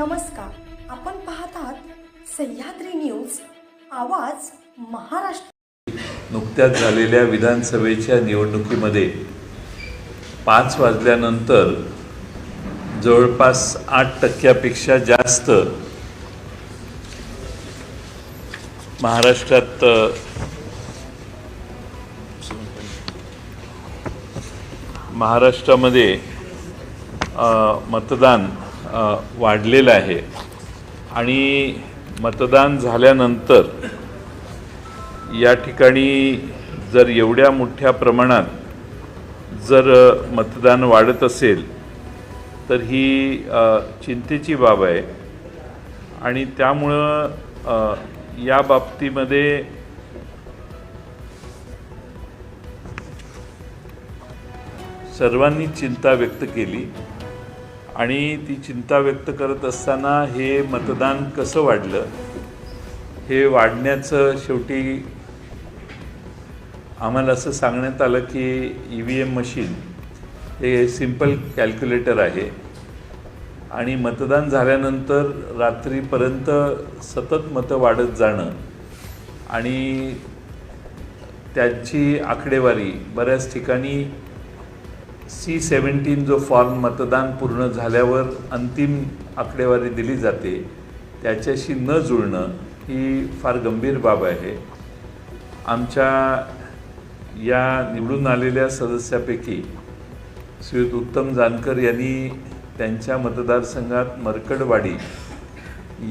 नमस्कार, आपण पाहत आहात सह्याद्री न्यूज आवाज महाराष्ट्र। नुकत्याच झालेल्या विधानसभेच्या निवडणुकीमध्ये 5 वाजल्यानंतर जवळपास 8% जास्त महाराष्ट्रामध्ये मतदान वाढलेलं आहे आणि मतदान झाल्यानंतर या ठिकाणी जर एवढ्या मोठ्या प्रमाणात जर मतदान वाढत असेल तर ही चिंतेची बाब आहे आणि त्यामुळं या बाबतीमध्ये सर्वांनी चिंता व्यक्त केली आणि ती चिंता व्यक्त करत असताना हे मतदान कसं वाढलं, हे वाढण्याचं शेवटी आम्हाला असं सांगण्यात आलं की EVM मशीन हे सिंपल कॅल्क्युलेटर आहे आणि मतदान झाल्यानंतर रात्रीपर्यंत सतत मतं वाढत जाणं आणि त्यांची आकडेवारी बऱ्याच ठिकाणी C-17 जो फॉर्म मतदान पूर्ण झाल्यावर अंतिम आकडेवारी दिली जाते त्याच्याशी न जुळणं ही फार गंभीर बाब आहे। आमच्या या निवडून आलेल्या सदस्यापैकी श्रीयुत उत्तम जानकर यांनी त्यांच्या मतदारसंघात मरकडवाडी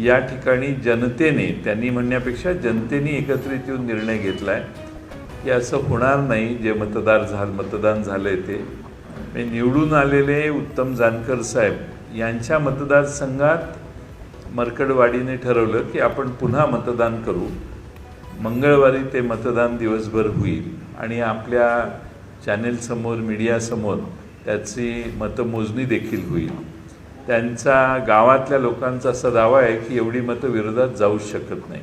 या ठिकाणी जनतेने, त्यांनी म्हणण्यापेक्षा जनतेने एकत्रित येऊन निर्णय घेतला आहे की असं होणार नाही, जे मतदान झालं आहे ते निवडून आलेले उत्तम जानकर साहेब यांच्या मतदारसंघात मरकडवाडीने ठरवलं की आपण पुन्हा मतदान करू। मंगळवारी ते मतदान दिवसभर होईल आणि आपल्या चॅनेलसमोर, मीडियासमोर त्याची मतमोजणी देखील होईल। त्यांचा गावातल्या लोकांचा असा दावा आहे की एवढी मतं विरोधात जाऊच शकत नाही।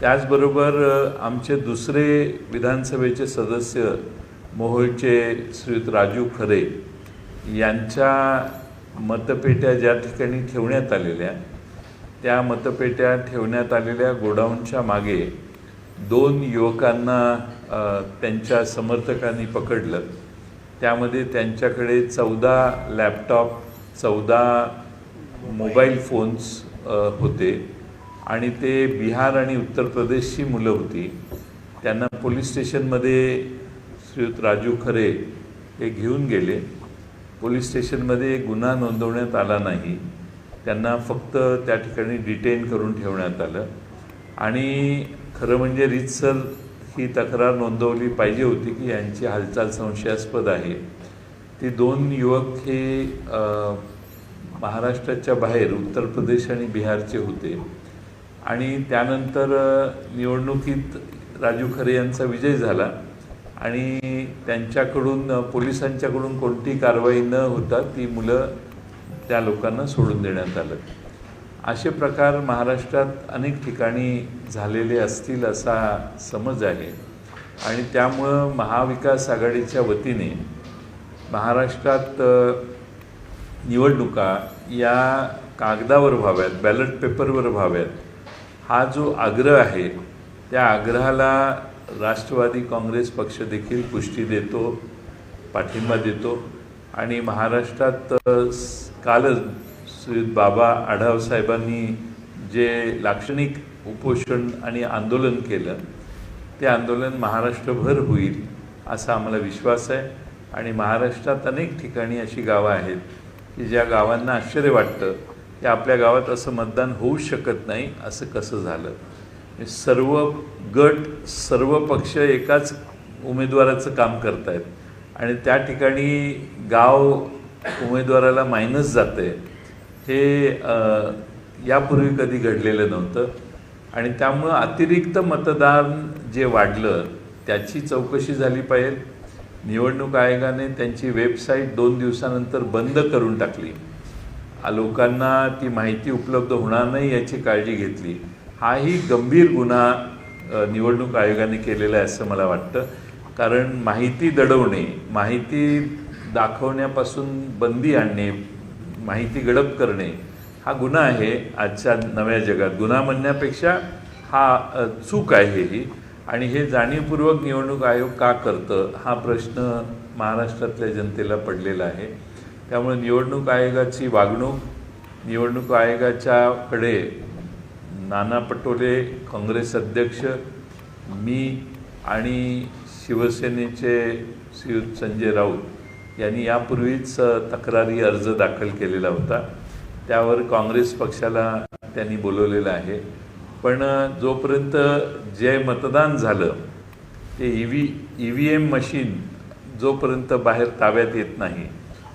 त्याचबरोबर आमचे दुसरे विधानसभेचे सदस्य मोहोळचे श्रीयुत राजू खरे यांच्या मतपेट्या ज्या ठिकाणी ठेवण्यात आलेल्या, त्या मतपेट्या ठेवण्यात आलेल्या गोडाऊनच्या मागे 2 युवकांना त्यांच्या समर्थकांनी पकडलं। त्यामध्ये त्यांच्याकडे 14 लॅपटॉप, 14 मोबाईल फोन्स होते आणि ते बिहार आणि उत्तर प्रदेशची मुलं होती। त्यांना पोलीस स्टेशनमध्ये श्रीयुत राजू खरे हे घेऊन गेले। पोलीस स्टेशनमध्ये गुन्हा नोंदवण्यात आला नाही, त्यांना फक्त त्या ठिकाणी डिटेन करून ठेवण्यात आलं आणि खरं म्हणजे रीतसर ही तक्रार नोंदवली पाहिजे होती की यांची हालचाल संशयास्पद आहे। ते 2 युवक हे महाराष्ट्राच्या बाहेर उत्तर प्रदेश आणि बिहारचे होते आणि त्यानंतर निवडणुकीत राजू खरे यांचा विजय झाला आणि त्यांच्याकडून, पोलिसांच्याकडून कोणती कारवाई न होता ती मुलं त्या लोकांना सोडून देण्यात आलं। असे प्रकार महाराष्ट्रात अनेक ठिकाणी झालेले असतील असा समज आहे आणि त्यामुळं महाविकास आघाडीच्या वतीने महाराष्ट्रात निवडणुका या कागदावर व्हाव्यात, बॅलट पेपरवर व्हाव्यात हा जो आग्रह आहे त्या आग्रहाला राष्ट्रवादी काँग्रेस पक्ष देखील पुष्टी देतो, पाठिंबा देतो आणि महाराष्ट्रात कालच श्रीयुत बाबा आढाव साहेबांनी जे लाक्षणिक उपोषण आणि आंदोलन केलं ते आंदोलन महाराष्ट्रभर होईल असा आम्हाला विश्वास आहे आणि महाराष्ट्रात अनेक ठिकाणी अशी गावं आहेत की ज्या गावांना आश्चर्य वाटतं की आपल्या गावात असं मतदान होऊ शकत नाही, असं कसं झालं। सर्व गट, सर्व पक्ष एकाच उमेदवाराचं काम करत आहेत आणि त्या ठिकाणी गाव उमेदवाराला मायनस जातं आहे, हे यापूर्वी कधी घडलेलं नव्हतं आणि त्यामुळं अतिरिक्त मतदान जे वाढलं त्याची चौकशी झाली पाहिजे। निवडणूक आयोगाने त्यांची वेबसाईट 2 दिवसानंतर बंद करून टाकली, लोकांना ती माहिती उपलब्ध होणार नाही याची काळजी घेतली। हाही गंभीर गुन्हा निवडणूक आयोगाने केलेला आहे असं मला वाटतं, कारण माहिती दडवणे, माहिती दाखवण्यापासून बंदी आणणे, माहिती गडप करणे हा गुन्हा आहे आजच्या नव्या जगात. गुन्हा म्हणण्यापेक्षा हा चूक आहे ही. आणि हे जाणीवपूर्वक निवडणूक आयोग का करतं हा प्रश्न महाराष्ट्रातल्या जनतेला पडलेला आहे. त्यामुळे निवडणूक आयोगाची वागणूक, निवडणूक आयोगाच्याकडे नाना पटोले, काँग्रेस अध्यक्ष, मी आणि शिवसेनेचे श्रीयुत संजय राऊत यांनी यापूर्वीच तक्रारी अर्ज दाखल केलेला होता. त्यावर काँग्रेस पक्षाला त्यांनी बोलवलेलं आहे. पण जोपर्यंत जे मतदान झालं ते EVM मशीन जोपर्यंत बाहेर ताब्यात येत नाही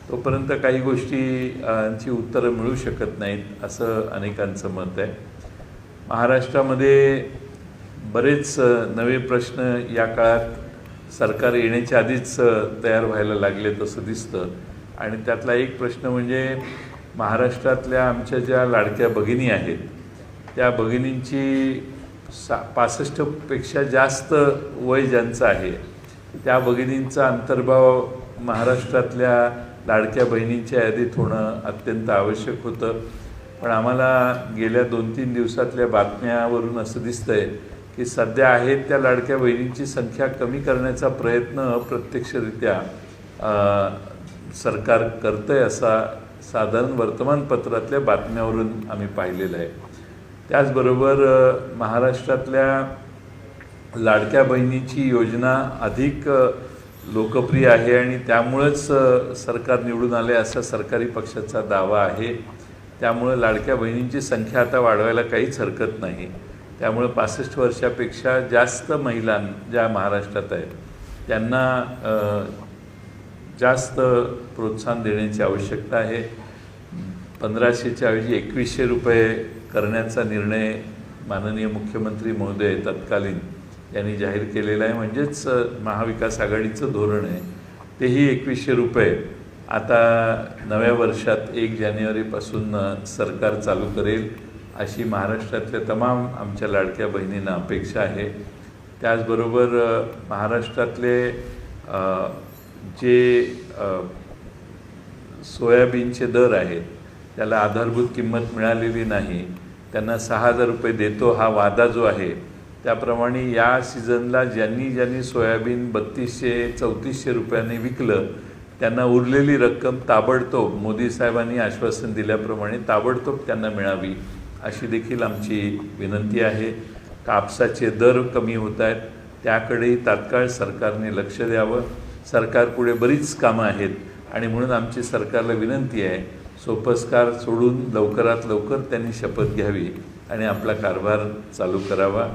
तोपर्यंत काही गोष्टींची उत्तरं मिळू शकत नाहीत असं अनेकांचं मत आहे. महाराष्ट्रामध्ये बरेच नवे प्रश्न या काळात सरकार येण्याच्या आधीच तयार व्हायला लागले तसं दिसतं. आणि त्यातला एक प्रश्न म्हणजे महाराष्ट्रातल्या आमच्या ज्या लाडक्या भगिनी आहेत त्या भगिनींची 65पेक्षा जास्त वय ज्यांचं आहे त्या भगिनींचा अंतर्भाव महाराष्ट्रातल्या लाडक्या बहिणींच्या यादीत होणं अत्यंत आवश्यक होतं. पण आम्हाला गेल्या 2-3 दिवसातल्या बातम्यावरून असं दिसतंय की सध्या आहेत त्या लाडक्या बहिणींची संख्या कमी करण्याचा प्रयत्न अप्रत्यक्षरित्या सरकार करतंय असा साधारण वर्तमानपत्रातल्या बातम्यावरून आम्ही पाहिलेलं आहे. त्याचबरोबर महाराष्ट्रातल्या लाडक्या बहिणीची योजना अधिक लोकप्रिय आहे आणि त्यामुळंच सरकार निवडून आले असा सरकारी पक्षाचा दावा आहे. त्यामुळं लाडक्या बहिणींची संख्या आता वाढवायला काहीच हरकत नाही. त्यामुळं 65 वर्षापेक्षा जास्त महिला ज्या महाराष्ट्रात आहेत त्यांना जास्त प्रोत्साहन देण्याची आवश्यकता आहे. 1500च्या ऐवजी 2100 रुपये करण्याचा निर्णय माननीय मुख्यमंत्री महोदय तत्कालीन यांनी जाहीर केलेला आहे. म्हणजेच महाविकास आघाडीचं धोरण आहे. तेही 2100 रुपये आता नव्या वर्षात 1 जानेवारीपासून सरकार चालू करेल अशी महाराष्ट्रातल्या तमाम आमच्या लाडक्या बहिणींना अपेक्षा आहे. त्याचबरोबर महाराष्ट्रातले जे सोयाबीनचे दर आहेत त्याला आधारभूत किंमत मिळालेली नाही. त्यांना 6000 रुपये देतो हा वादा जो आहे त्याप्रमाणे या सीझनला ज्यांनी सोयाबीन 3200-3400 रुपयांनी विकलं त्यांना उरलेली रक्कम ताबडतोब मोदी साहेबांनी आश्वासन दिल्याप्रमाणे ताबडतोब त्यांना मिळावी अशी देखील आमची विनंती आहे. कापसाचे दर कमी होत आहेत त्याकडेही तात्काळ सरकारने लक्ष द्यावं. सरकारपुढे बरीच कामं आहेत आणि म्हणून आमची सरकारला विनंती आहे सोपस्कार सोडून लवकरात लवकर त्यांनी शपथ घ्यावी आणि आपला कारभार चालू करावा.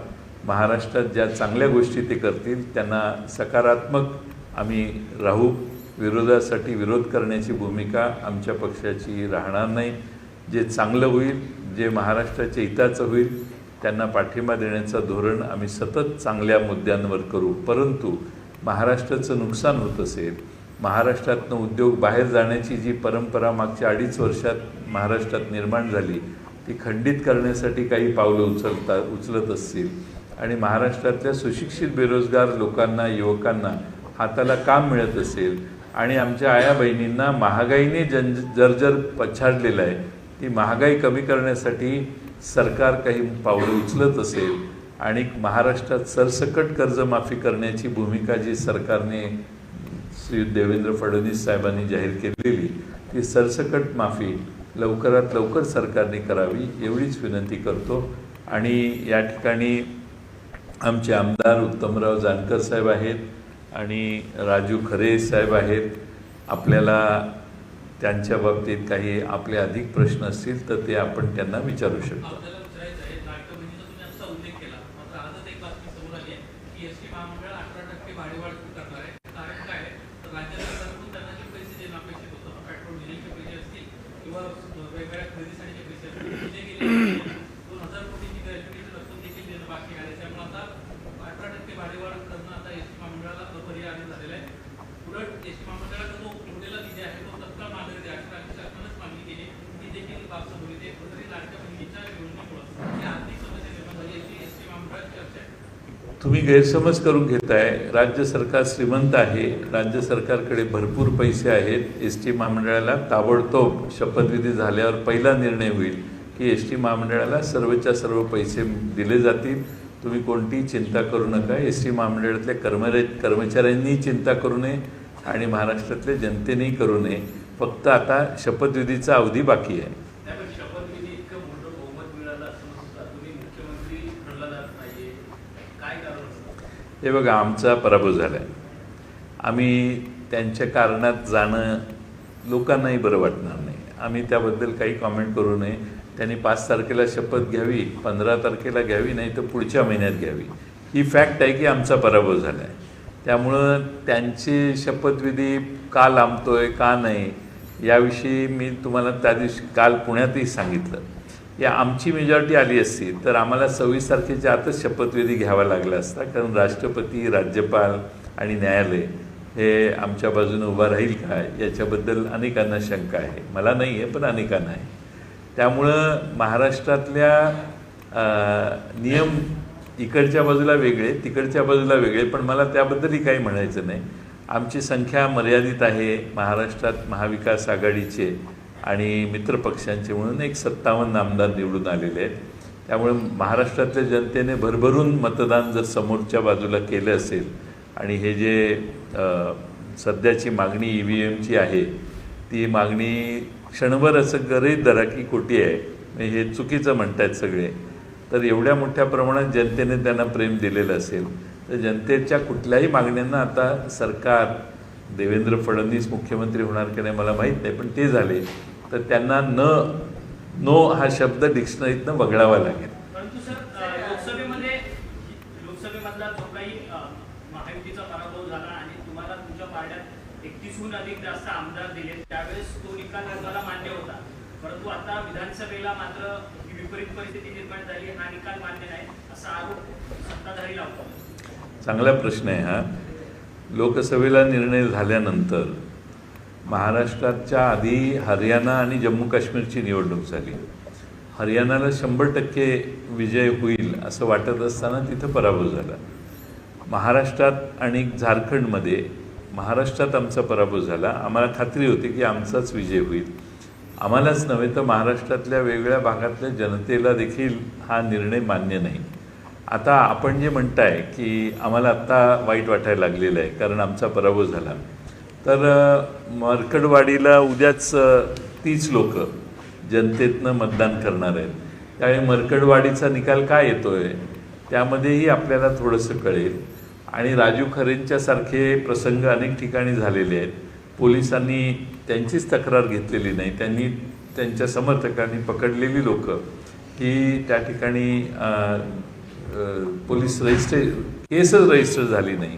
महाराष्ट्रात ज्या चांगल्या गोष्टी ते करतील त्यांना सकारात्मक आम्ही राहू. विरोधासाठी विरोध करण्याची भूमिका आमच्या पक्षाची राहणार नाही. जे चांगलं होईल, जे महाराष्ट्राच्या हिताचं होईल त्यांना पाठिंबा देण्याचं धोरण आम्ही सतत चांगल्या मुद्द्यांवर करू. परंतु महाराष्ट्राचं नुकसान होत असेल, महाराष्ट्रातनं उद्योग बाहेर जाण्याची जी परंपरा मागच्या 2.5 वर्षात महाराष्ट्रात निर्माण झाली ती खंडित करण्यासाठी काही पावलं उचलत असतील आणि महाराष्ट्रातल्या सुशिक्षित बेरोजगार लोकांना, युवकांना हाताला काम मिळत असेल आणि आमच्या आया बहिणींना महागाईने जर्जर पछाडलेलं आहे, ती महागाई कमी करण्यासाठी सरकार काही पावलं उचलत असेल आणि महाराष्ट्रात सरसकट कर्जमाफी करण्याची भूमिका जी सरकारने श्री देवेंद्र फडणवीस साहेबांनी जाहीर केलेली ती सरसकट माफी लवकरात लवकर सरकारने करावी एवढीच विनंती करतो. आणि या ठिकाणी आमचे आमदार उत्तमराव जानकर साहेब आहेत आणि राजू खरे साहेब आहेत. आपल्याला त्यांच्या बाबतीत काही आपले अधिक प्रश्न असतील तर ते आपण त्यांना विचारू शकतो. तुम्ही गैरसमज करून घेताय. राज्य सरकार श्रीमंत आहे, राज्य सरकारकडे भरपूर पैसे आहेत. एस टी महामंडळाला ताबडतोब शपथविधी झाल्यावर पहिला निर्णय होईल की एस टी महामंडळाला सर्वच्या सर्व पैसे दिले जातील. तुम्ही कोणतीही चिंता करू नका. एस टी महामंडळातल्या कर्मचाऱ्यांनी चिंता करू नये आणि महाराष्ट्रातल्या जनतेनेही करू नये. फक्त आता शपथविधीचा अवधी बाकी आहे. हे बघा, आमचा पराभव झाला आहे. आम्ही त्यांच्या कारणात जाणं लोकांनाही बरं वाटणार नाही. आम्ही त्याबद्दल काही कॉमेंट करू नये. त्यांनी 5 तारखेला शपथ घ्यावी, 15 तारखेला घ्यावी, नाही तर पुढच्या महिन्यात घ्यावी. ही फॅक्ट आहे की आमचा पराभव झाला आहे. त्यामुळं त्यांची शपथविधी का लांबतोय का नाही याविषयी मी तुम्हाला त्या दिवशी काल पुण्यातही सांगितलं. या आमची मेजॉरिटी आली असती तर आम्हाला 26 तारखेच्या आतच शपथविधी घ्यावा लागला असता, कारण राष्ट्रपती, राज्यपाल आणि न्यायालय हे आमच्या बाजूने उभा राहील का याच्याबद्दल अनेकांना शंका आहे. मला नाही आहे, पण अनेकांना आहे. त्यामुळं महाराष्ट्रातल्या नियम इकडच्या बाजूला वेगळे, तिकडच्या बाजूला वेगळे, पण मला त्याबद्दलही काही म्हणायचं नाही. आमची संख्या मर्यादित आहे. महाराष्ट्रात महाविकास आघाडीचे आणि मित्रपक्षांचे म्हणून एक 57 आमदार निवडून आलेले आहेत. त्यामुळे महाराष्ट्रातल्या जनतेने भरभरून मतदान जर समोरच्या बाजूला केलं असेल आणि हे जे सध्याची मागणी EVMची आहे ती मागणी क्षणभर असं गरीब दराकी खोटी आहे, हे चुकीचं म्हणतायत सगळे, तर एवढ्या मोठ्या प्रमाणात जनतेने त्यांना प्रेम दिलेलं असेल तर जनतेच्या कुठल्याही मागण्यांना आता सरकार, देवेंद्र फडणवीस मुख्यमंत्री होणार की नाही मला माहीत नाही, पण ते झाले तर त्यांना नो हा शब्द डिक्शनरीतनं वगळावा लागेल. परंतु सर, लोकसभेमधला जो काही महायुतीचा पराभव झाला आणि तुम्हाला तुमच्या पार्ट्यात 31हून अधिक जास्त आमदार दिले, त्यावेळेस तो निकाल तुम्हाला मान्य होता. परंतु आता विधानसभेला मात्र ही विपरीत परिस्थिती निर्माण झाली, हा निकाल मान्य नाही असा आरोप सत्ताधारी लावतो. चांगला प्रश्न आहे हा. लोकसभेला निर्णय झाल्यानंतर महाराष्ट्राच्या आधी हरियाणा आणि जम्मू काश्मीरची निवडणूक झाली. हरियाणाला 100% विजय होईल असं वाटत असताना तिथं पराभव झाला. महाराष्ट्रात आणि झारखंडमध्ये, महाराष्ट्रात आमचा पराभव झाला. आम्हाला खात्री होती की आमचाच विजय होईल. आम्हालाच नव्हे तर महाराष्ट्रातल्या वेगवेगळ्या भागातल्या जनतेला देखील हा निर्णय मान्य नाही. आता आपण जे म्हणताय की आम्हाला आत्ता वाईट वाटायला लागलेलं आहे कारण आमचा पराभव झाला, तर मरकडवाडीला उद्याच 30 लोक जनतेतनं मतदान करणार आहेत. त्यावेळी मरकडवाडीचा निकाल काय येतो आहे त्यामध्येही आपल्याला थोडंसं कळेल. आणि राजू खरेंच्यासारखे प्रसंग अनेक ठिकाणी झालेले आहेत. पोलिसांनी त्यांचीच तक्रार घेतलेली नाही, त्यांनी त्यांच्या समर्थकांनी पकडलेली लोक ही त्या ठिकाणी पोलीस केसच रजिस्टर झाली नाही.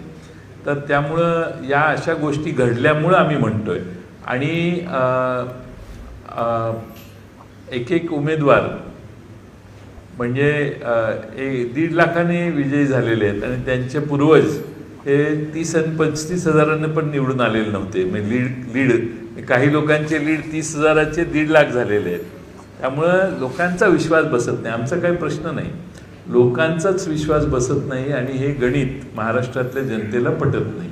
तर त्यामुळं या अशा गोष्टी घडल्यामुळं आम्ही म्हणतोय. आणि एक उमेदवार म्हणजे 1.5 लाखाने विजयी झालेले आहेत आणि त्यांचे पूर्वज हे 30 आणि 35 हजारांना पण निवडून आलेले नव्हते. म्हणजे लीड काही लोकांचे लीड 30,000चे 1.5 लाख झालेले आहेत. त्यामुळं लोकांचा विश्वास बसत नाही. आमचा काही प्रश्न नाही, लोकांचाच विश्वास बसत नाही आणि हे गणित महाराष्ट्रातल्या जनतेला पटत नाही.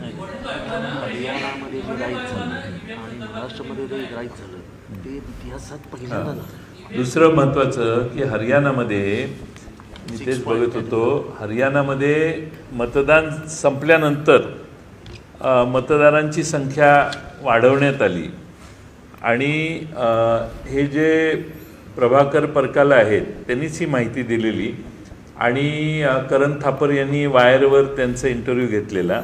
हरियाणामध्ये जे राईट झालं आणि महाराष्ट्रामध्ये जे राईट झालं ते इतिहासात पहिल्यांदा झालं. दुसरं महत्त्वाचं की हरियाणामध्ये मी तेच बघत होतो, हरियाणामध्ये मतदान संपल्यानंतर मतदारांची संख्या वाढवण्यात आली आणि हे जे प्रभाकर परकाला आहेत त्यांनीच ही माहिती दिलेली आणि करण थापर यांनी वायरवर त्यांचा इंटरव्ह्यू घेतलेला.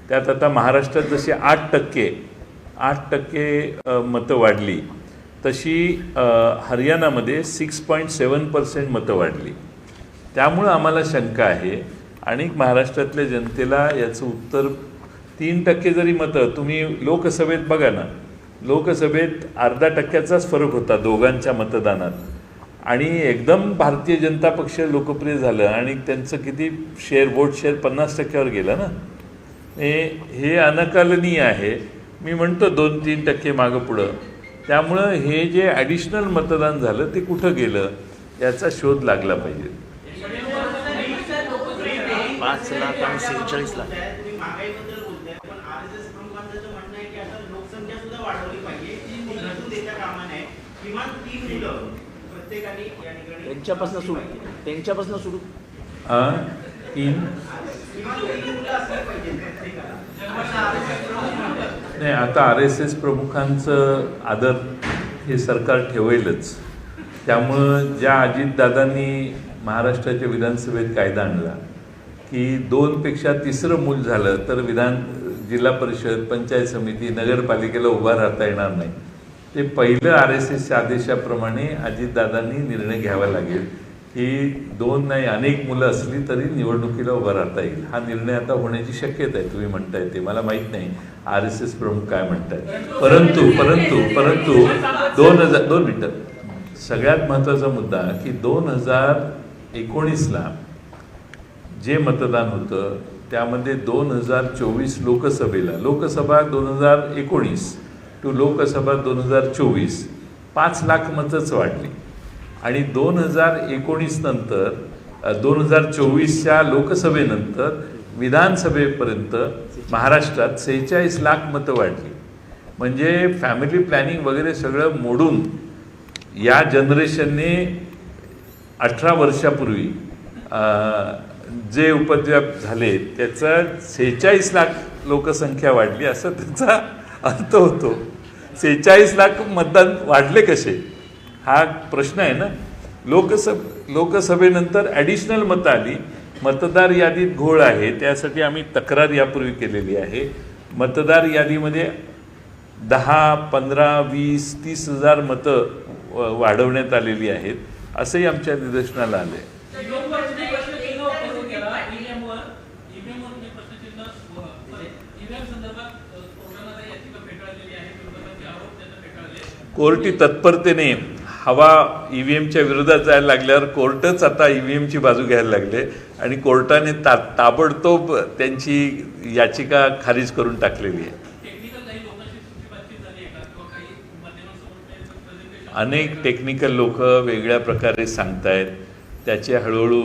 त्यात आता महाराष्ट्रात जशी 8% मतं वाढली तशी हरियाणामध्ये 6.7% मतं वाढली. त्यामुळं आम्हाला शंका आहे आणि महाराष्ट्रातल्या जनतेला याचं उत्तर 3% जरी मतं तुम्ही लोकसभेत बघा ना, लोकसभेत 0.5%चाच फरक होता दोघांच्या मतदानात आणि एकदम भारतीय जनता पक्ष लोकप्रिय झालं आणि त्यांचं किती वोट शेअर 50%वर गेलं ना. हे अनकलनीय आहे. मी म्हणतो 2-3% मागं पुढं. त्यामुळं हे जे ॲडिशनल मतदान झालं ते कुठं गेलं याचा शोध लागला पाहिजे. 5 लाख आणि 47 लाख. तुम्ही महागाईबद्दल बोलताय, पण आरएसएस प्रमुखांचं तर म्हणणं आहे की आता लोकसंख्या सुद्धा वाढवली पाहिजे, ती घटून देता कामा नये. किमान 3 मुलं प्रत्येकाने या ठिकाणी त्यांच्यापासून सुरू किमान 3 मुलं असली पाहिजे प्रत्येकाला. नाही, आता RSS प्रमुखांचं आदर हे सरकार ठेवेलच. त्यामुळं ज्या अजितदादांनी महाराष्ट्राच्या विधानसभेत कायदा आणला की 2पेक्षा तिसरं मूल झालं तर जिल्हा परिषद, पंचायत समिती, नगरपालिकेला उभा राहता येणार नाही, ते पहिलं RSSच्या आदेशाप्रमाणे अजितदादांनी निर्णय घ्यावा लागेल की 2 नाही अनेक मुलं असली तरी निवडणुकीला उभा राहता येईल. हा निर्णय आता होण्याची शक्यता आहे. तुम्ही म्हणताय ते मला माहीत नाही RSS प्रमुख काय म्हणतायत. परंतु 2 मिनिटं, सगळ्यात महत्त्वाचा मुद्दा की 2019ला जे मतदान होतं त्यामध्ये 2024 लोकसभा 2019 टू लोकसभा 2024 5 लाख मतच वाढली आणि 2019 नंतर 2024च्या लोकसभेनंतर विधानसभेपर्यंत महाराष्ट्रात 46 लाख मतं वाढली. म्हणजे फॅमिली प्लॅनिंग वगैरे सगळं मोडून या जनरेशनने 18 वर्षापूर्वी जे उपद्व्याप झाले त्याचा 46 लाख लोकसंख्या वाढली असं त्याचा अर्थ होतो. 46 लाख मतदान वाढले कसे हा प्रश्न आहे ना. लोकसभेनंतर ॲडिशनल मतं आली. मतदार यादीत घोळ आहे, त्यासाठी आम्ही तक्रार यापूर्वी केलेली आहे. मतदार यादीमध्ये 10, 15, 20, 30 हजार मतं वाढवण्यात आलेली आहेत असंही आमच्या निदर्शनाला आलं आहे. कोर्टी तत्परतेने हवा EVMच्या विरोधात जायला लागल्यावर कोर्टच आता EVMची बाजू घ्यायला लागले आणि कोर्टाने ताबडतोब त्यांची याचिका खारिज करून टाकलेली आहे. अनेक टेक्निकल लोक वेगळ्या प्रकारे सांगतायत, त्याचे हळूहळू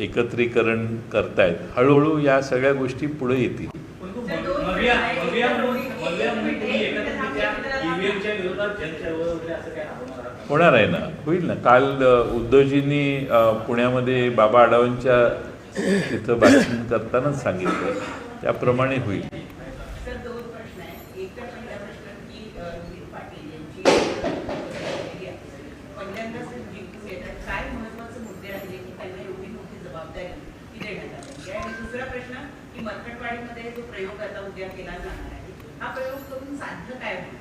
एकत्रीकरण करतायत. हळूहळू या सगळ्या गोष्टी पुढे येतील. होणार आहे ना, होईल ना. काल उद्धवजींनी पुण्यामध्ये बाबा आढावांच्या तिथं भाषण करतानाच सांगितलं, त्याप्रमाणे होईल. सर 2 प्रश्न आहेत. एक तर पहिला प्रश्न की रोहित पाटील यांची पहिल्यांदाच जिंकून येतात, काय महत्त्वाचे मुद्दे राहिले की त्यांना एवढी मोठी जबाबदारी की देण्यात आली आहे. आणि दुसरा प्रश्न की मरकटवाडीमध्ये जो प्रयोग आता उद्या केला जाणार आहे, हा प्रयोग करून साध्य काय होईल?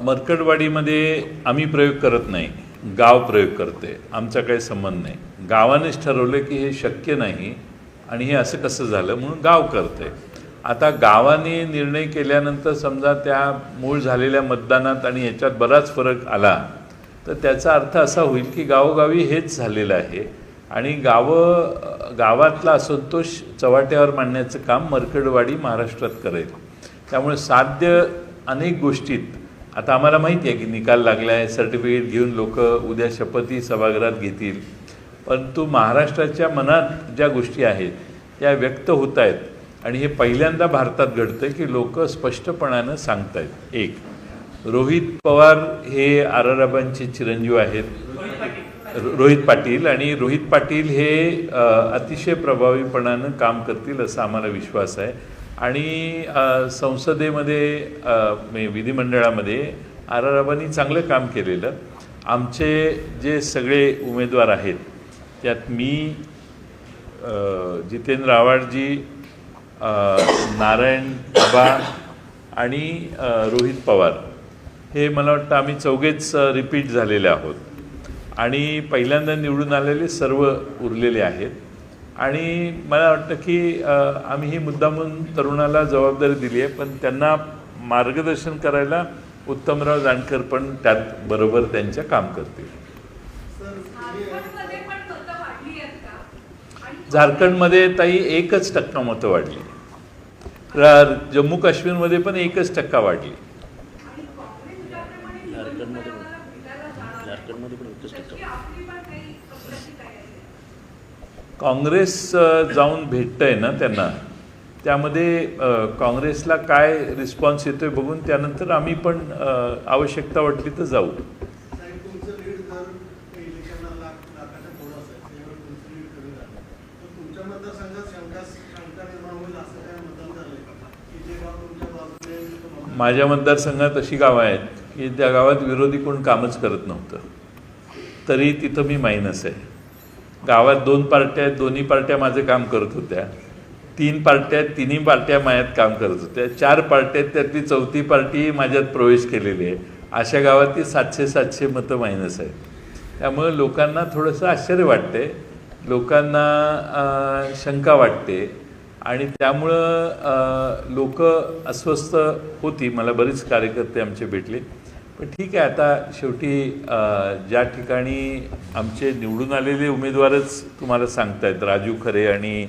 मरकटवाडीमध्ये आम्ही प्रयोग करत नाही, गाव प्रयोग करते. आमचा काही संबंध नाही. गावानेच ठरवलं की हे शक्य नाही आणि हे असं कसं झालं म्हणून गाव करते. आता गावाने निर्णय केल्यानंतर समजा त्या मूळ झालेल्या मतदानात आणि याच्यात बराच फरक आला तर त्याचा अर्थ असा होईल की गावोगावी हेच झालेलं आहे आणि गावातला असंतोष चव्हाट्यावर मांडण्याचं काम मरकटवाडी महाराष्ट्रात करेल. त्यामुळे साध्य अनेक गोष्टीत आता आम्हाला माहिती आहे की निकाल लागला आहे, सर्टिफिकेट घेऊन लोक उद्या शपथी सभागृहात घेतील, परंतु महाराष्ट्राच्या मनात ज्या गोष्टी आहेत त्या व्यक्त होत आहेत आणि हे पहिल्यांदा भारतात घडतं की लोक स्पष्टपणानं सांगत आहेत. एक, रोहित पवार हे आराराबांचे चिरंजीव आहेत, रोहित पाटील, आणि रोहित पाटील हे अतिशय प्रभावीपणानं काम करतील असा आम्हाला विश्वास आहे. आणि संसदेमध्ये विधिमंडळामध्ये आराराबांनी चांगलं काम केलेलं. आमचे जे सगळे उमेदवार आहेत त्यात मी, जितेंद्र आव्हाडजी, नारायण बाबा आणि रोहित पवार हे मला वाटतं आम्ही चौघेच रिपीट झालेले आहोत आणि पहिल्यांदा निवडून आलेले सर्व उरलेले आहेत. आणि मला वाटतं की आम्ही ही मुद्दामून तरुणाला जबाबदारी दिली आहे, पण त्यांना मार्गदर्शन करायला उत्तमराव जानकर पण त्यात बरोबर त्यांच्या काम करतील. झारखंडमध्ये ताई 1% मतं वाढली. जम्मू काश्मीरमध्ये पण 1% वाढली. झारखंडमध्ये पण 1% काँग्रेस जाऊन भेटतंय ना त्यांना, त्यामध्ये काँग्रेसला काय रिस्पॉन्स येतोय बघून त्यानंतर आम्ही पण आवश्यकता वाटली तर जाऊ. साहेब, तुमचं लीड जर इलेक्शनला लाखाच्या पुढं असेल, त्यावेळी तुमचं लीड कमी झालं तर तुमच्या मतदारसंघात शंका निर्माण होईल असं काय मतदान झालंय की जे गाव तुमच्या बाजूने? माझ्या मतदारसंघात अशी गावं आहेत की त्या गावात विरोधी कोण कामच करत नव्हतं, तरी तिथं मी मायनस आहे. गावात 2 पार्ट्या आहेत, दोन्ही पार्ट्या माझं काम करत होत्या. 3 पार्ट्या आहेत, तिन्ही पार्ट्या माझ्यात काम करत होत्या. 4 पार्ट्या आहेत, त्यातली 4थी पार्टी माझ्यात प्रवेश केलेली आहे. अशा गावात ती 700 मतं मायनस आहेत. त्यामुळे लोकांना थोडंसं आश्चर्य वाटते, लोकांना शंका वाटते आणि त्यामुळं लोक अस्वस्थ होती. मला बरेच कार्यकर्ते आमचे भेटले. पण ठीक आहे, आता शेवटी ज्या ठिकाणी आमचे निवडून आलेले उमेदवारच तुम्हाला सांगतायत, राजू खरे आणि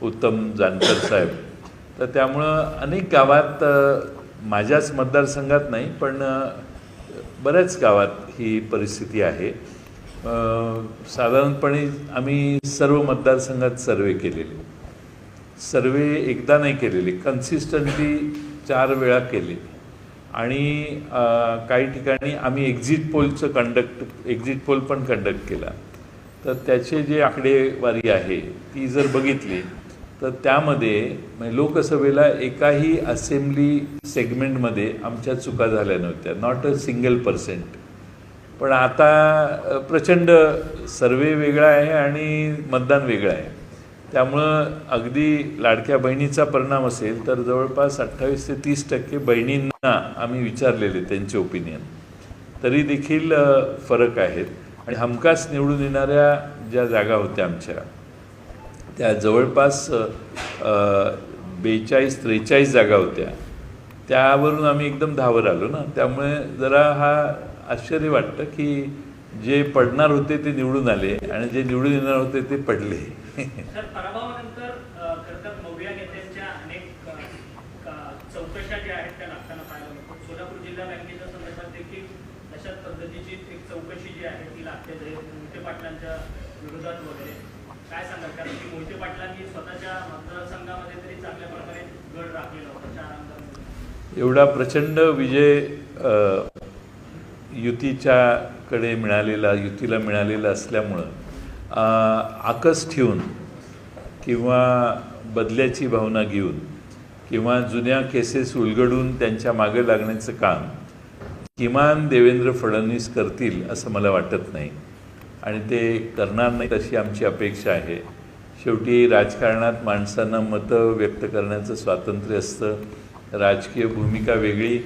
उत्तम जानकर साहेब, तर त्यामुळं अनेक गावात, माझ्याच मतदारसंघात नाही पण बऱ्याच गावात ही परिस्थिती आहे. साधारणपणे आम्ही सर्व मतदारसंघात सर्वे केलेले, सर्वे एकदा नाही केलेले, कन्सिस्टंटली 4 वेळा केले. आणि काही ठिकाणी आम्ही एक्झिट पोल पण कंडक्ट केला. तर त्याचे जे आकडेवारी आहे ती जर बघितली तर त्यामध्ये लोकसभेला एकाही असेंब्ली सेगमेंटमध्ये आमच्या चुका झाल्या नव्हत्या, नॉट अ सिंगल %. पण आता प्रचंड सर्वे वेगळा आहे आणि मतदान वेगळं आहे. त्यामुळं अगदी लाडक्या बहिणीचा परिणाम असेल तर जवळपास 28 ते 30% बहिणींना आम्ही विचारलेले त्यांचे ओपिनियन, तरी देखील फरक आहेत. आणि हमखास निवडून येणाऱ्या ज्या जागा होत्या आमच्या, त्या जवळपास 42-43 जागा होत्या. त्यावरून आम्ही एकदम 10वर आलो ना. त्यामुळे जरा हा आश्चर्य वाटतं की जे पडणार होते ते निवडून आले आणि जे निवडून येणार होते ते पडले. सर, पराभवानंतर खरं तर मौर्या नेत्यांच्या अनेक चौकशा ज्या आहेत त्या लागताना पाहायला मिळतात. सोलापूर जिल्हा बँकेच्या संदर्भात देखील तशाच पद्धतीची एक चौकशी जी आहे ती लागते मोहिते पाटलांच्या विरोधात वगैरे. काय सांगाल, कारण की मोहिते पाटलांनी स्वतःच्या मतदारसंघामध्ये तरी चांगल्या प्रकारे गड राखलेला होता 4 आमदार. एवढा प्रचंड विजय युतीला मिळालेला असल्यामुळं आकस ठेवून किंवा बदल्याची भावना घेऊन किंवा जुन्या केसेस उलगडून त्यांच्या मागे लागण्याचं काम किमान देवेंद्र फडणवीस करतील असं मला वाटत नाही आणि ते करणार नाहीत अशी आमची अपेक्षा आहे. शेवटी राजकारणात माणसांना मतं व्यक्त करण्याचं स्वातंत्र्य असतं. राजकीय भूमिका वेगळी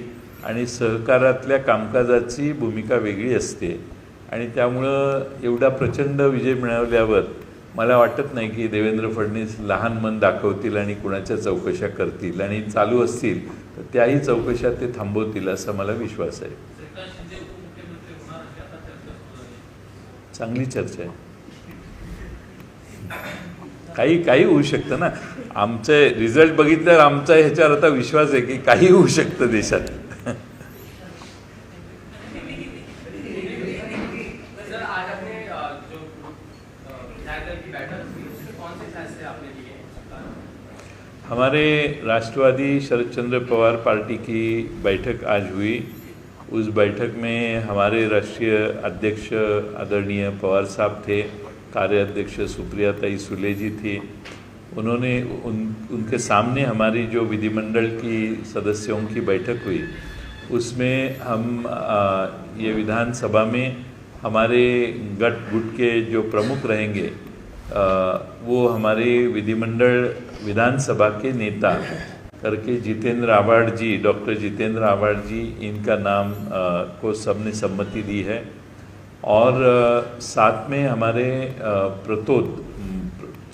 आणि सहकारातल्या कामकाजाची भूमिका वेगळी असते आणि त्यामुळं एवढा प्रचंड विजय मिळवल्यावर मला वाटत नाही की देवेंद्र फडणवीस लहान मन दाखवतील आणि कुणाच्या चौकशा करतील आणि चालू असतील तर त्याही चौकशा ते थांबवतील असा मला विश्वास आहे. चांगली चर्चा आहे. काही होऊ शकतं ना. आमचे रिझल्ट बघितल्यावर आमचा ह्याच्यावर आता विश्वास आहे की काही होऊ शकतं देशात. हमारे राष्ट्रवादी शरद चंद्र पवार पार्टी की बैठक आज हुई. उस बैठक में हमारे राष्ट्रीय अध्यक्ष आदरणीय पवार साहब थे, कार्याध्यक्ष सुप्रियाताई सुले जी थी. उन्होंने उनके सामने हमारी जो विधिमंडल की सदस्यों की बैठक हुई उसमें हम ये विधानसभा में हमारे गुट के जो प्रमुख रहेंगे वो हमारे विधानसभा के नेता करके जितेंद्र आवाड़ जी, डॉक्टर जितेंद्र आवाड़ जी, इनका नाम को सबने सम्मति दी है. और साथ में हमारे प्रतोद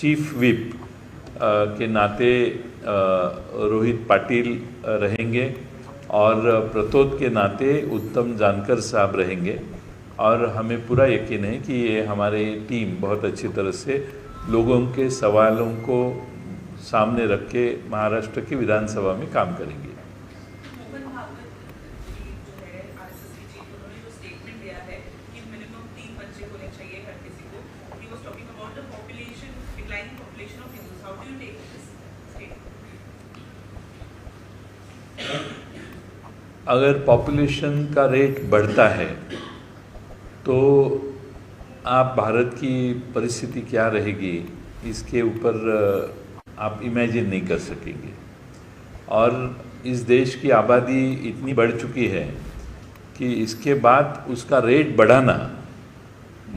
चीफ विप के नाते रोहित पाटिल रहेंगे और प्रतोद के नाते उत्तम जानकर साहब रहेंगे. और हमें पूरा यकीन है कि ये हमारी टीम बहुत अच्छी तरह से लोगों के सवालों को सामने रख के महाराष्ट्र की विधानसभा में काम करेंगे. डिक्लाइन अगर पॉपुलेशन का रेट बढ़ता है तो आप भारत की परिस्थिति क्या रहेगी इसके ऊपर आप इमेजिन नहीं कर सकेंगे। और इस देश की आबादी इतनी बढ़ चुकी है कि इसके बाद उसका रेट बढ़ाना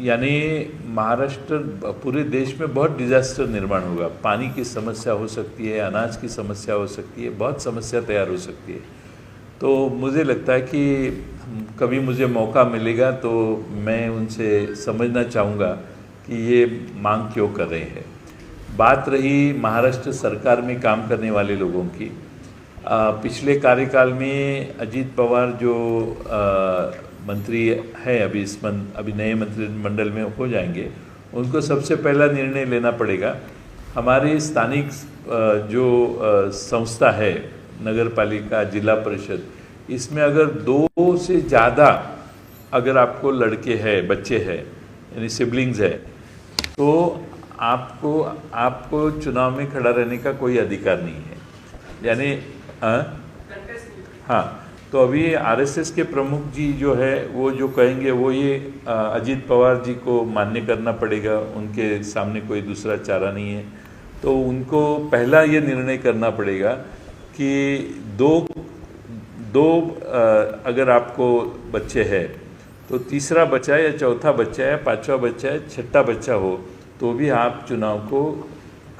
यानी महाराष्ट्र पूरे देश में बहुत डिजास्टर निर्माण होगा। पानी की समस्या हो सकती है, अनाज की समस्या हो सकती है, बहुत समस्या तैयार हो सकती है। तो मुझे लगता है कि कभी मुझे मौका मिलेगा तो मैं उनसे समझना चाहूँगा कि ये मांग क्यों कर रहे हैं। बात रही महाराष्ट्र सरकार में काम करने वाले लोगों की, पिछले कार्यकाल में अजीत पवार जो मंत्री है अभी नए मंत्रिमंडल में हो जाएंगे, उनको सबसे पहला निर्णय लेना पड़ेगा। हमारे स्थानिक जो संस्था है, नगर पालिका, जिला परिषद, इसमें अगर 2 से ज़्यादा अगर आपको लड़के हैं, बच्चे हैं, यानी सिबलिंग्स है, तो आपको चुनाव में खड़ा रहने का कोई अधिकार नहीं है। यानी हाँ, तो अभी आरएसएस के प्रमुख जी जो है वो जो कहेंगे वो ये अजीत पवार जी को मान्य करना पड़ेगा, उनके सामने कोई दूसरा चारा नहीं है। तो उनको पहला ये निर्णय करना पड़ेगा कि दो अगर आपको बच्चे हैं तो तीसरा बच्चा या चौथा बच्चा या पांचवा बच्चा या छठा बच्चा हो तो भी आप चुनाव को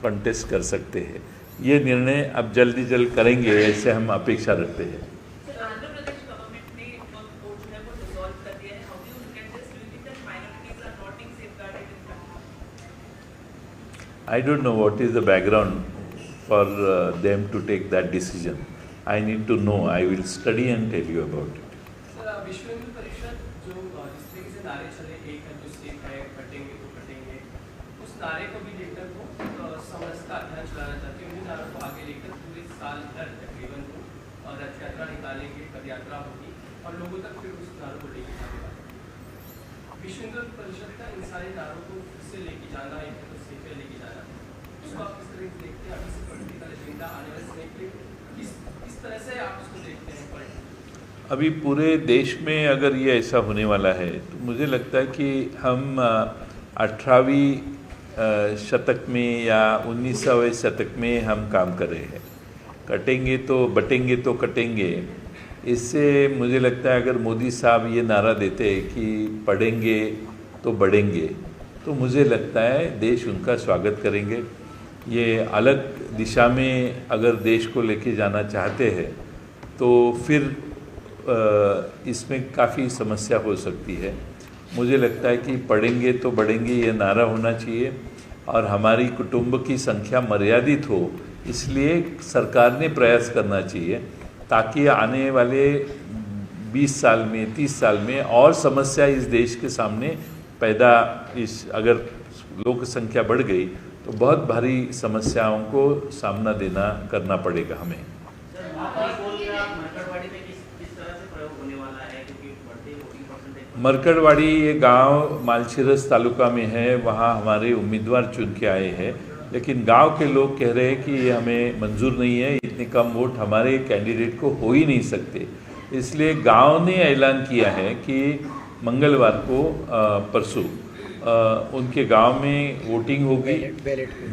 कंटेस्ट कर सकते हैं। ये निर्णय अब जल्दी जल्द करेंगे ऐसे हम अपेक्षा रखते हैं। आंध्र प्रदेश गवर्नमेंट ने कोर्ट जो है वो डिसॉल्व कर दिया है। How do you look at this? Do you think that minorities are not being safeguarded in that? I don't know what is the background for them to take that decision. I need to know. I will study and tell you about it. Sir, विश्व हिंदू परिषद जो जिस तरीके से नारे चले, एक है जो step है, कटेंगे तो कटेंगे, उस नारे को भी लेकर वो समरस का अभियान चलाना चाहते हैं। उन्हीं नारों को आगे लेकर पूरे साल भर तकरीबन वो रथ यात्रा निकालेंगे, पद यात्रा होगी और लोगों तक फिर उस नारों को लेके जाएगा। विश्व हिंदू परिषद का इन सारे नारों को फिर से लेके जाना, एक तो सेफे लेके जाना, उसको आप किस तरह से देखते हैं? अभी से पॉलिटिकल एजेंडा आने वाले समय पे किस तरह से आप उसको देखते हैं? अभी पूरे देश में अगर ये ऐसा होने वाला है तो मुझे लगता है कि हम 18वीं शतक में या 19वें शतक में हम काम कर रहे हैं। कटेंगे तो बटेंगे तो कटेंगे, इससे मुझे लगता है अगर मोदी साहब ये नारा देते कि पढ़ेंगे तो बढ़ेंगे, तो मुझे लगता है देश उनका स्वागत करेंगे। ये अलग दिशा में अगर देश को लेके जाना चाहते हैं तो फिर इसमें काफ़ी समस्या हो सकती है। मुझे लगता है कि पढ़ेंगे तो बढ़ेंगे ये नारा होना चाहिए और हमारी कुटुंब की संख्या मर्यादित हो, इसलिए सरकार ने प्रयास करना चाहिए ताकि आने वाले 20 साल में 30 साल में और समस्या इस देश के सामने पैदा अगर लोक संख्या बढ़ गई तो बहुत भारी समस्याओं को सामना करना पड़ेगा हमें। मरकड़वाड़ी ये गांव मालशीरस तालुका में है, वहाँ हमारे उम्मीदवार चुन के आए हैं, लेकिन गांव के लोग कह रहे हैं कि ये हमें मंजूर नहीं है, इतने कम वोट हमारे कैंडिडेट को हो ही नहीं सकते। इसलिए गांव ने ऐलान किया है कि मंगलवार को परसों उनके गांव में वोटिंग होगी,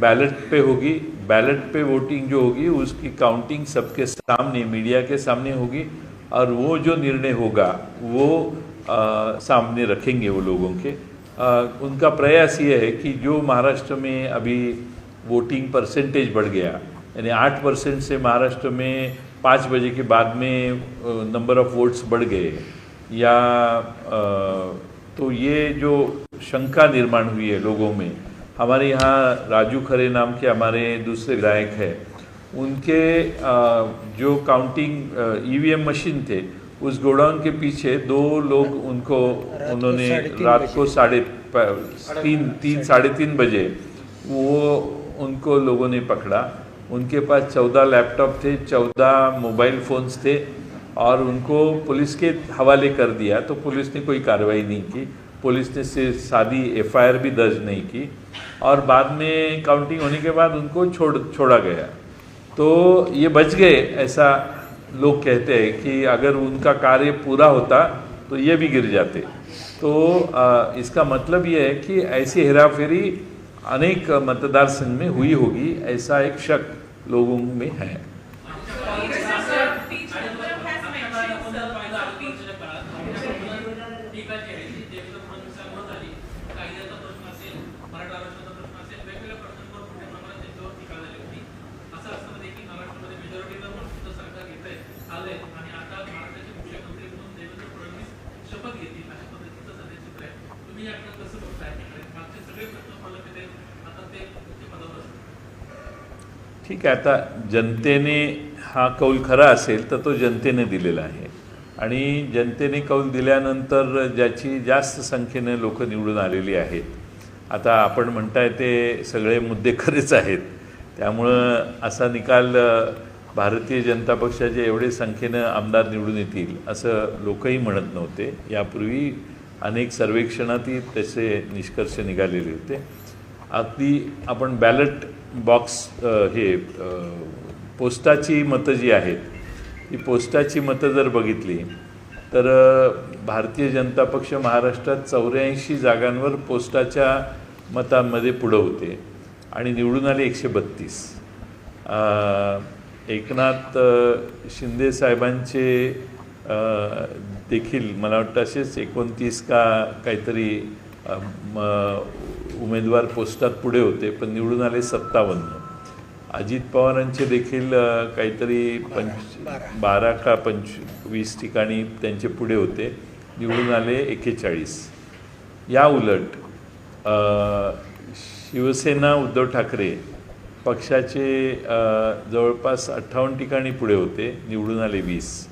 बैलेट पे होगी। बैलेट पे वोटिंग जो होगी उसकी काउंटिंग सबके सामने, मीडिया के सामने होगी और वो जो निर्णय होगा वो सामने रखेंगे वो लोगों के। उनका प्रयास ये है कि जो महाराष्ट्र में अभी वोटिंग परसेंटेज बढ़ गया, यानी 8% से महाराष्ट्र में 5 बजे के बाद में नंबर ऑफ वोट्स बढ़ गए, या तो ये जो शंका निर्माण हुई है लोगों में, हमारे यहाँ राजू खरे नाम के हमारे दूसरे विधायक हैं, उनके जो काउंटिंग ईवीएम मशीन थे उस गोडाउन के पीछे 2 लोग उन्होंने रात को 3:30 बजे उनको लोगों ने पकड़ा। उनके पास 14 लैपटॉप थे, 14 मोबाइल फ़ोन्स थे और उनको पुलिस के हवाले कर दिया। तो पुलिस ने कोई कार्रवाई नहीं की, पुलिस ने सिर्फ सादी एफआईआर भी दर्ज नहीं की और बाद में काउंटिंग होने के बाद उनको छोड़ा गया। तो ये बच गए, ऐसा लोग कहते हैं कि अगर उनका कार्य पूरा होता तो ये भी गिर जाते। तो इसका मतलब ये है कि ऐसी हेराफेरी अनेक मतदार संघ में हुई होगी, ऐसा एक शक लोगों में है। ठीक आहे, आता जनतेने हा कौल खरा असेल तर तो जनतेने दिलेला आहे आणि जनतेने कौल दिल्यानंतर ज्याची जास्त संख्येने लोक निवडून आलेली आहेत, आता आपण म्हणताय ते सगळे मुद्दे खरेच आहेत, त्यामुळं असा निकाल भारतीय जनता पक्षाचे एवढे संख्येनं आमदार निवडून येतील असं लोकही म्हणत नव्हते। यापूर्वी अनेक सर्वेक्षणातही त्याचे निष्कर्ष निघालेले होते। अगदी आपण बॅलेट बॉक्स पोस्टाची मतं जी आहेत, ही पोस्टाची मतं जर बघितली तर भारतीय जनता पक्ष महाराष्ट्रात 84 जागांवर पोस्टाच्या मतांमध्ये पुढं होते आणि निवडून आले 132। एकनाथ शिंदे साहेबांचे देखील मला वाटतं असेच 29 का काहीतरी उमेदवार पोस्टात पुढे होते, पण निवडून आले 57। अजित पवारांचे देखील काहीतरी 12 का 25 ठिकाणी त्यांचे पुढे होते, निवडून आले 41। या उलट शिवसेना उद्धव ठाकरे पक्षाचे जवळपास 58 ठिकाणी पुढे होते, निवडून आले 20।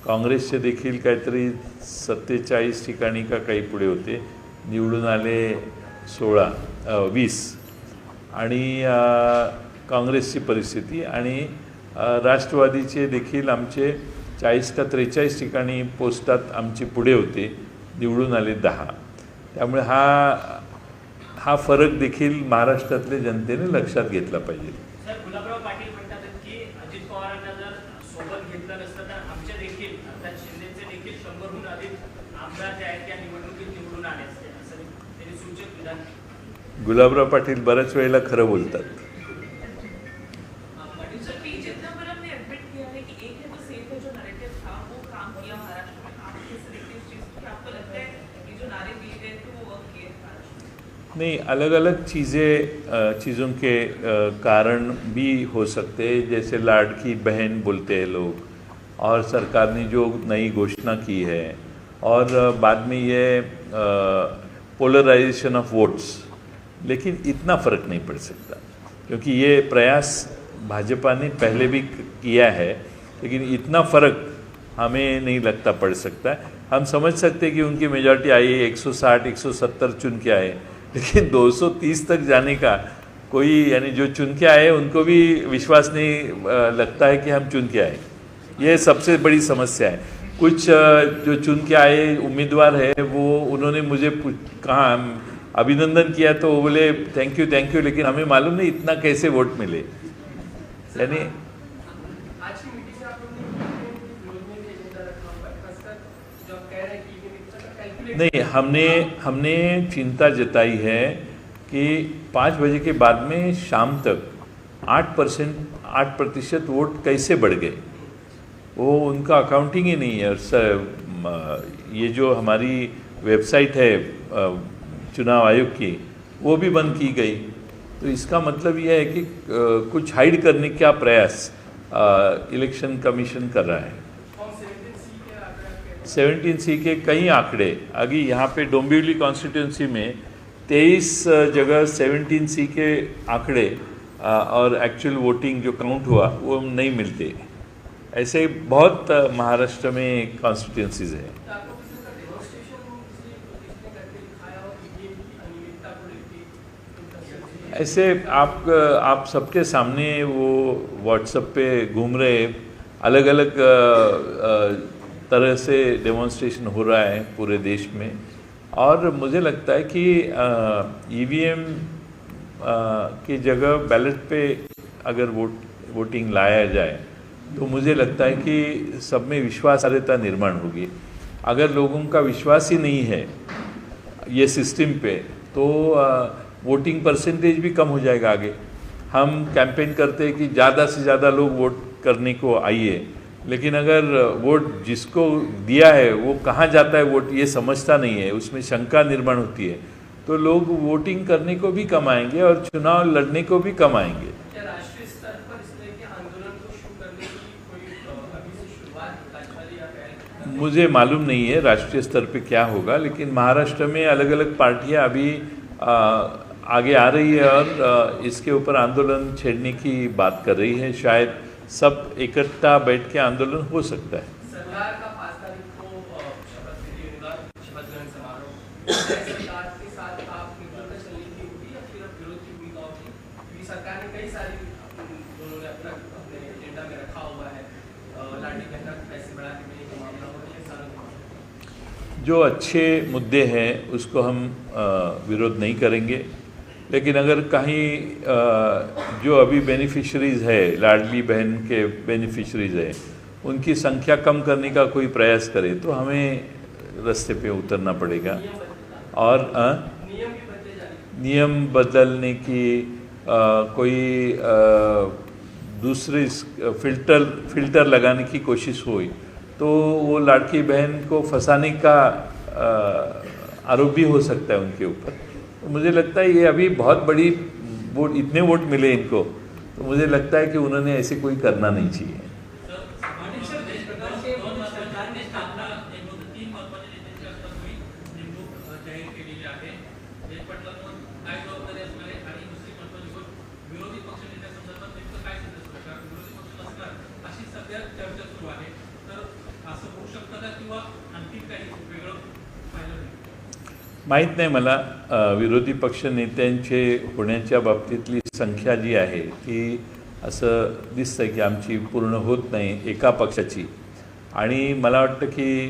काँग्रेसचे देखील काहीतरी 47 ठिकाणी का काही पुढे होते, निवडून आले 20। आणि काँग्रेसची परिस्थिती आणि राष्ट्रवादीचे देखील आमचे 40 का 43 ठिकाणी पोस्टात आमचे पुढे होते, निवडून आले 10। त्यामुळे हा फरक देखील महाराष्ट्रातल्या जनतेने लक्षात घेतला पाहिजे। सर, गुलाबराव पाटील म्हणतात की अजित पवारांना जर सोबत घेतलं नसतं तर आमच्या देखील अर्थात शिंदेचे देखील 100हून अधिक आमदार जे आहेत त्या निवडणुकीत निवडून आले असते, असं त्यांनी सूचक विधान। गुलाबराव पाटील बऱ्याच वेळेला खरं बोलतात। नहीं, अलग अलग चीज़ों के कारण भी हो सकते हैं, जैसे लाडकी बहन बोलते हैं लोग, और सरकार ने जो नई घोषणा की है, और बाद में ये पोलराइजेशन ऑफ वोट्स, लेकिन इतना फ़र्क नहीं पड़ सकता क्योंकि ये प्रयास भाजपा ने पहले भी किया है, लेकिन इतना फ़र्क हमें नहीं लगता पड़ सकता। हम समझ सकते हैं कि उनकी मेजॉरिटी आई 160 170 चुन के आए, लेकिन 230 तक जाने का कोई, यानी जो चुन के आए उनको भी विश्वास नहीं लगता है कि हम चुन के आए। ये सबसे बड़ी समस्या है। कुछ जो चुन के आए उम्मीदवार है वो उन्होंने मुझे कहा, अभिनंदन किया, तो वो बोले थैंक यू, लेकिन हमें मालूम नहीं इतना कैसे वोट मिले। यानी नहीं, हमने चिंता जताई है कि 5 बजे के बाद में शाम तक 8% वोट कैसे बढ़ गए, वो उनका अकाउंटिंग ही नहीं है। और ये जो हमारी वेबसाइट है चुनाव आयोग की, वो भी बंद की गई। तो इसका मतलब ये है कि कुछ हाइड करने का प्रयास इलेक्शन कमीशन कर रहा है। 17C के कई आंकड़े, अभी यहाँ पे डोंबिवली कॉन्स्टिट्यूंसी में 23 जगह 17C के आंकड़े और एक्चुअल वोटिंग जो काउंट हुआ वो नहीं मिलते। ऐसे बहुत महाराष्ट्र में कॉन्स्टिट्यूंसीज हैं। ऐसे आप सबके सामने वो व्हाट्सएप पे घूम रहे अलग अलग तरह से डेमोन्स्ट्रेशन हो रहा है पूरे देश में, और मुझे लगता है कि EVM की जगह बैलेट पे अगर वोटिंग लाया जाए तो मुझे लगता है कि सब में विश्वासार्हता निर्माण होगी। अगर लोगों का विश्वास ही नहीं है ये सिस्टम पे तो वोटिंग परसेंटेज भी कम हो जाएगा आगे। हम कैंपेन करते हैं कि ज़्यादा से ज़्यादा लोग वोट करने को आइए, लेकिन अगर वोट जिसको दिया है वो कहाँ जाता है वोट ये समझता नहीं है, उसमें शंका निर्माण होती है, तो लोग वोटिंग करने को भी कम आएंगे और चुनाव लड़ने को भी कम आएंगे। राष्ट्रीय स्तर पर इस तरह के आंदोलन को शुरू करने की कोई अभी से शुरुआत भाजपा या पहल? मुझे मालूम नहीं है राष्ट्रीय स्तर पे क्या होगा, लेकिन महाराष्ट्र में अलग अलग पार्टियां अभी आगे आ रही है और इसके ऊपर आंदोलन छेड़ने की बात कर रही है। शायद सब इकट्ठा बैठ के आंदोलन हो सकता है। सरकार का 5 तारीख को शपथ विधि होगा, शपथ ग्रहण समारोह। सरकार के साथ आप मिलकर चलने की होगी या फिर विरोध की भूमिका होगी? क्योंकि सरकार ने कई सारी दोनों ने अपने एजेंडा में रखा हुआ है, लाडली बहना पैसे बढ़ाने में एक मामला हो रही है। जो अच्छे मुद्दे हैं उसको हम विरोध नहीं करेंगे, लेकिन अगर कहीं जो अभी बेनिफिशरीज़ है, लाडली बहन के बेनिफिशरीज़ है, उनकी संख्या कम करने का कोई प्रयास करे तो हमें रास्ते पे उतरना पड़ेगा। और नियम बदलने की कोई दूसरी फिल्टर लगाने की कोशिश हुई तो वो लाडली बहन को फंसाने का आरोप भी हो सकता है उनके ऊपर। तो मुझे लगता है ये अभी बहुत बड़ी वोट, इतने वोट मिले इनको, तो मुझे लगता है कि उन्होंने ऐसे कोई करना नहीं चाहिए। माहीत नाही मला विरोधी पक्ष नेत्यांचे होण्याच्या बाबतीतली संख्या जी आहे ती असं दिसतं की आमची पूर्ण होत नाही एका पक्षाची, आणि मला वाटतं की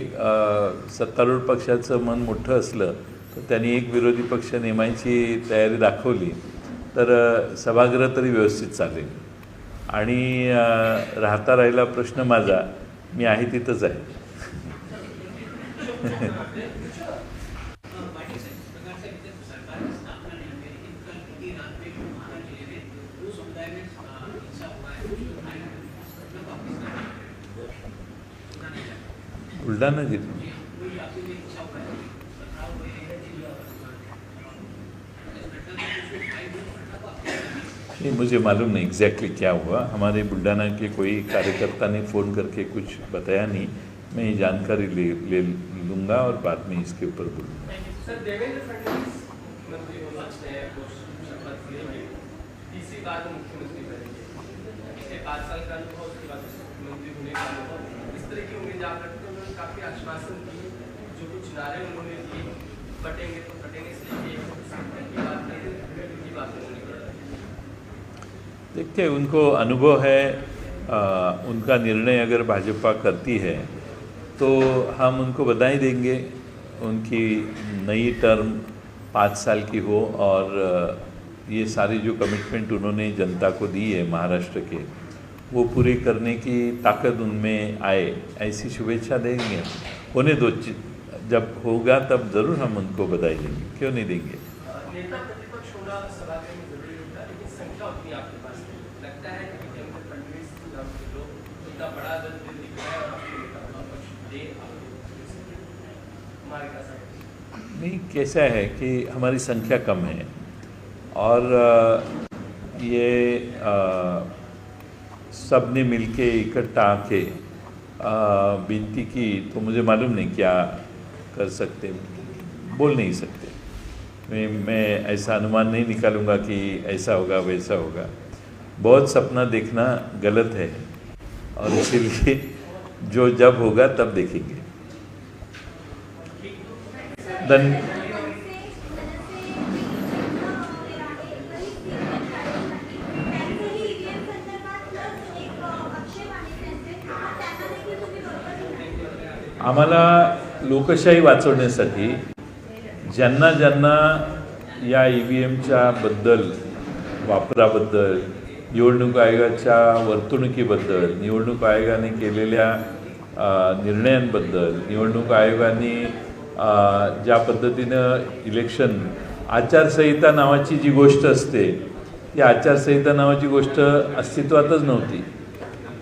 सत्तारूढ पक्षाचं मन मोठं असलं तर त्यांनी एक विरोधी पक्ष नेमायची तयारी दाखवली तर सभागृह तरी व्यवस्थित चालेल। आणि राहता राहिला प्रश्न माझा, मी आहे तिथंच आहे। बुलढाणा जिल्हा नहीं, मुझे मालूम नहीं एग्जैक्टली क्या हुआ। हमारे बुलढाणा के कोई कार्यकर्ता ने फ़ोन करके कुछ बताया नहीं, मैं ये जानकारी ले लूँगा और बाद में इसके ऊपर बोलूँगा। सर, देवेंद्र फडणवीस मुख्यमंत्री होने शपथ लेंगे, तीसरी बार वो मुख्यमंत्री बनेंगे। पिछले 5 साल का अनुभव, उसके बाद मुख्यमंत्री होने का अनुभव, इस तरह की उम्मीद आप रखते हैं? उन्होंने काफ़ी आश्वासन दिए, जो कुछ नारे उन्होंने दिए, बटेंगे तो बटेंगे, इसलिए की बात नहीं, की बात नहीं। देखते हैं, उनको अनुभव है, उनका निर्णय अगर भाजपा करती है तो हम उनको बधाई देंगे। उनकी नई टर्म 5 साल की हो और ये सारी जो कमिटमेंट उन्होंने जनता को दी है महाराष्ट्र के, वो पूरी करने की ताकत उनमें आए, ऐसी शुभेच्छा देंगे। होने दो, जब होगा तब ज़रूर हम उनको बधाई देंगे, क्यों नहीं देंगे। नेता प्रतिपक्ष होना सभागृह में जरूरी होता है, लेकिन संख्या उतनी आपके पास नहीं लगता है कि देवेंद्र फडणवीस लोग इतना बड़ा दल दिख रहा है और आपके नेता प्रतिपक्ष दे हमारे का नहीं, कैसा है कि हमारी संख्या कम है और ये सब ने मिलके इकट्ठा आके विनती की, तो मुझे मालूम नहीं क्या कर सकते, बोल नहीं सकते। मैं ऐसा अनुमान नहीं निकालूंगा कि ऐसा होगा वैसा होगा। बहुत सपना देखना गलत है और इसीलिए जो जब होगा तब देखेंगे। आम्हाला लोकशाही वाचवण्यासाठी ज्यांना या EVMच्या बद्दल, वापराबद्दल निवडणूक आयोगाच्या वर्तणुकीबद्दल, निवडणूक आयोगाने केलेल्या निर्णयांबद्दल, निवडणूक आयोगाने ज्या पद्धतीनं इलेक्शन आचारसंहिता नावाची जी गोष्ट असते, ती आचारसंहिता नावाची गोष्ट अस्तित्वातच नव्हती.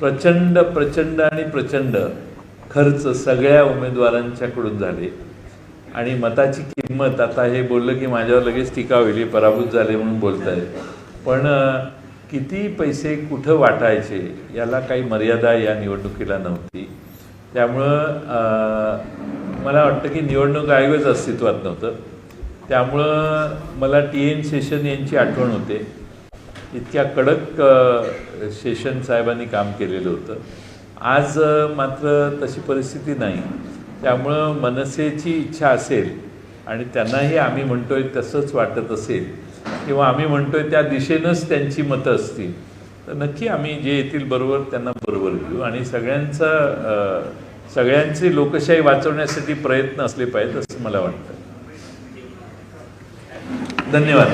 प्रचंड खर्च सगळ्या उमेदवारांच्याकडून झाले आणि मताची किंमत, आता हे बोललं की माझ्यावर लगेच टीका होईल, पराभूत झाले म्हणून बोलत आहे, पण किती पैसे कुठं वाटायचे याला काही मर्यादा या निवडणुकीला नव्हती. त्यामुळं मला वाटतं की निवडणूक आयोगच अस्तित्वात नव्हतं. त्यामुळं मला TN शेषन यांची आठवण होते. इतक्या कडक शेषन साहेबांनी काम केलेलं होतं. आज मात्र तशी परिस्थिती नाही. त्यामुळं मनसेची इच्छा असेल आणि त्यांनाही आम्ही म्हणतोय तसंच वाटत असेल किंवा आम्ही म्हणतोय त्या दिशेनंच त्यांची मतं असतील, तर नक्की आम्ही जे येतील बरोबर त्यांना बरोबर घेऊ आणि सगळ्यांचे लोकशाही वाचवण्यासाठी प्रयत्न असले पाहिजेत असं मला वाटतं. धन्यवाद.